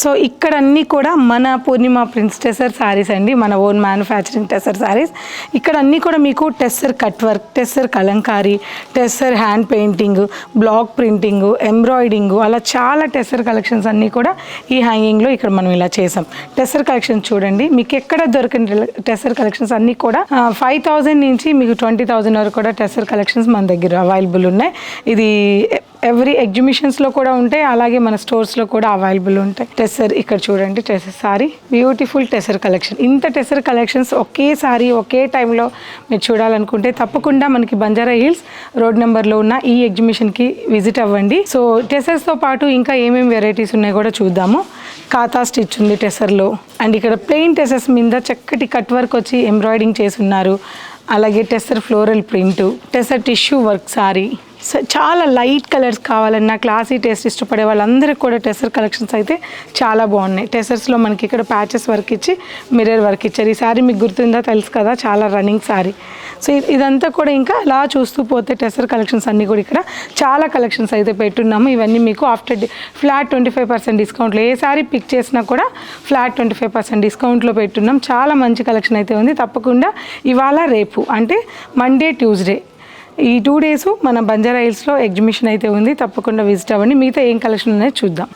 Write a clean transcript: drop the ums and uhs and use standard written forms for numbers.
So ఇక్కడ అన్నీ కూడా మన పూర్ణిమ ప్రిన్స్ టెసర్ శారీస్ అండి, మన ఓన్ మ్యానుఫ్యాక్చరింగ్ టెసర్ శారీస్. ఇక్కడ అన్నీ కూడా మీకు tussar cut work, tussar Kalamkari, tussar hand painting, block printing, embroidering, అలా చాలా టెస్సర్ కలెక్షన్స్ అన్నీ కూడా ఈ హ్యాంగింగ్లో ఇక్కడ మనం ఇలా చేసాం. టెస్సర్ కలెక్షన్స్ చూడండి, మీకు ఎక్కడ దొరికిన టెస్సర్ కలెక్షన్స్ అన్నీ కూడా 5,000 నుంచి మీకు 20,000 వరకు కూడా టెస్సర్ కలెక్షన్స్ మన దగ్గర అవైలబుల్ ఉన్నాయి. ఇది ఎవ్రీ ఎగ్జిబిషన్స్లో కూడా ఉంటాయి, అలాగే మన స్టోర్స్లో కూడా అవైలబుల్ ఉంటాయి. టెస్సర్ ఇక్కడ చూడండి, tussar sorry, beautiful tussar collection. ఇంత టెస్సర్ కలెక్షన్స్ ఒకేసారి ఒకే టైంలో మీరు చూడాలనుకుంటే తప్పకుండా మనకి బంజారా హిల్స్ రోడ్ నెంబర్లో ఉన్న ఈ ఎగ్జిబిషన్కి విజిట్ అవ్వండి. సో టెస్సర్స్తో పాటు ఇంకా ఏమేమి వెరైటీస్ ఉన్నాయో కూడా చూద్దాము. కాతా స్టిచ్ ఉంది టెస్సర్లో, అండ్ ఇక్కడ ప్లెయిన్ టెస్సర్స్ మీద చక్కటి కట్ వర్క్ వచ్చి ఎంబ్రాయిడింగ్ చేసి ఉన్నారు. అలాగే tussar floral print, tussar tissue work sorry. So చాలా లైట్ కలర్స్ కావాలన్నా, క్లాసీ టేస్ట్ ఇష్టపడే వాళ్ళందరికీ కూడా టెస్సర్ కలెక్షన్స్ అయితే చాలా బాగున్నాయి. టెస్సర్స్లో మనకి ఇక్కడ ప్యాచెస్ వర్క్ ఇచ్చి మిర్రర్ వర్క్ ఇచ్చారు. ఈ శారీ మీకు గుర్తుందా, తెలుసు కదా, చాలా రన్నింగ్ శారీ. సో ఇదంతా కూడా ఇంకా అలా చూస్తూ పోతే టెస్సర్ కలెక్షన్స్ అన్నీ కూడా ఇక్కడ చాలా కలెక్షన్స్ అయితే పెట్టున్నాము. ఇవన్నీ మీకు ఆఫ్టర్ ఫ్లాట్ 25% డిస్కౌంట్లో ఏ శారీ పిక్ చేసినా కూడా ఫ్లాట్ 25% డిస్కౌంట్లో పెట్టున్నాం. చాలా మంచి కలెక్షన్ అయితే ఉంది. తప్పకుండా ఇవాళ రేపు అంటే మండే ట్యూస్డే ఈ 2 days మన బంజారా హిల్స్లో ఎగ్జిబిషన్ అయితే ఉంది. తప్పకుండా విజిట్ అవ్వండి. మిగతా ఏం కలెక్షన్ ఉన్నాయో చూద్దాం.